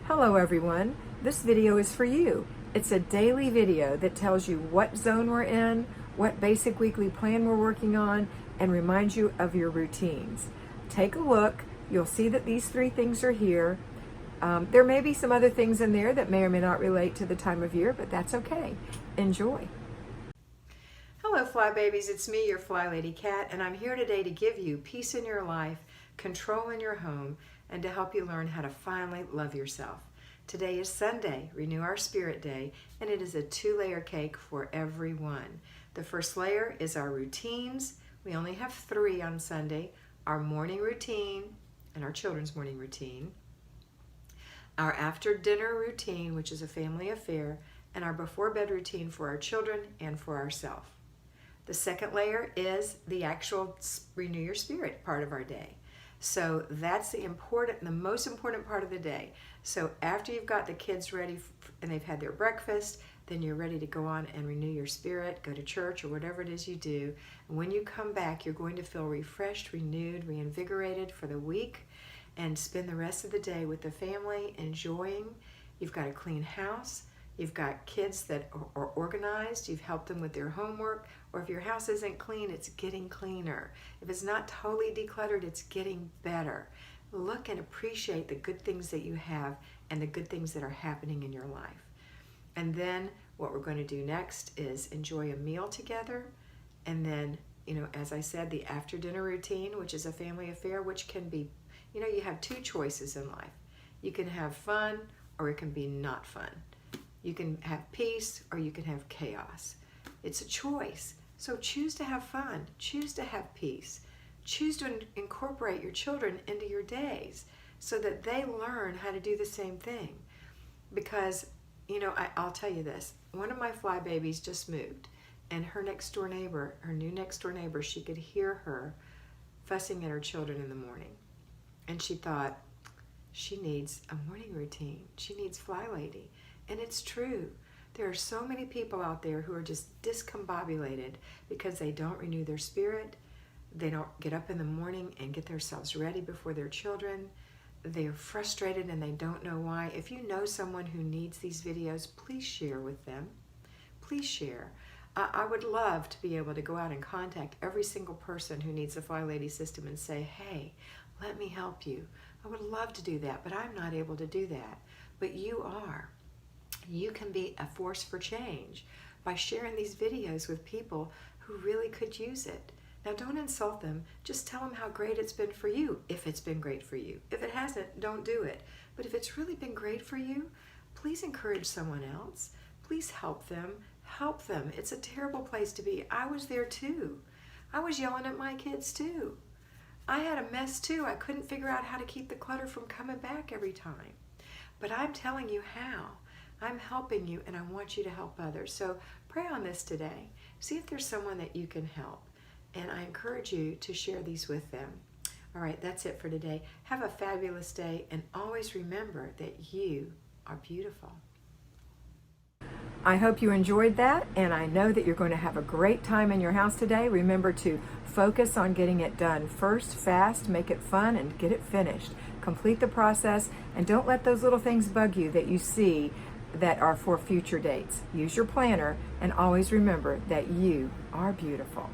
Hello everyone, this video is for you. It's a daily video that tells you what zone we're in, what basic weekly plan we're working on, and reminds you of your routines. Take a look, you'll see that these three things are here. There may be some other things in there that may or may not relate to the time of year, but that's okay. Enjoy. Hello Fly Babies, it's me, your FlyLady Kat, and I'm here today to give you peace in your life, control in your home, and to help you learn how to finally love yourself. Today is Sunday, Renew Our Spirit Day, and it is a 2-layer cake for everyone. The first layer is our routines. We only have 3 on Sunday. Our morning routine and our children's morning routine. Our after dinner routine, which is a family affair, and our before bed routine for our children and for ourselves. The second layer is the actual Renew Your Spirit part of our day. So that's the most important part of the day. So after you've got the kids ready and they've had their breakfast, then you're ready to go on and renew your spirit, go to church or whatever it is you do. And when you come back, you're going to feel refreshed, renewed, reinvigorated for the week and spend the rest of the day with the family enjoying. You've got a clean house. You've got kids that are organized, you've helped them with their homework, or if your house isn't clean, it's getting cleaner. If it's not totally decluttered, it's getting better. Look and appreciate the good things that you have and the good things that are happening in your life. And then what we're going to do next is enjoy a meal together. And then, as I said, the after dinner routine, which is a family affair, which can be, you have 2 choices in life. You can have fun or it can be not fun. You can have peace or you can have chaos. It's a choice. So choose to have fun. Choose to have peace. Choose to incorporate your children into your days so that they learn how to do the same thing. Because, I'll tell you this. One of my fly babies just moved, and her new next door neighbor, she could hear her fussing at her children in the morning. And she thought, she needs a morning routine. She needs FlyLady. And it's true. There are so many people out there who are just discombobulated because they don't renew their spirit. They don't get up in the morning and get themselves ready before their children. They are frustrated and they don't know why. If you know someone who needs these videos, please share with them. Please share. I would love to be able to go out and contact every single person who needs the FlyLady system and say, hey, let me help you. I would love to do that, but I'm not able to do that. But you are. You can be a force for change by sharing these videos with people who really could use it. Now don't insult them, just tell them how great it's been for you, if it's been great for you. If it hasn't, don't do it. But if it's really been great for you, please encourage someone else. Please help them. Help them. It's a terrible place to be. I was there too. I was yelling at my kids too. I had a mess too. I couldn't figure out how to keep the clutter from coming back every time. But I'm telling you how. I'm helping you and I want you to help others. So pray on this today. See if there's someone that you can help. And I encourage you to share these with them. All right, that's it for today. Have a fabulous day and always remember that you are beautiful. I hope you enjoyed that, and I know that you're going to have a great time in your house today. Remember to focus on getting it done first, fast, make it fun, and get it finished. Complete the process, and don't let those little things bug you that you see that are for future dates. Use your planner, and always remember that you are beautiful.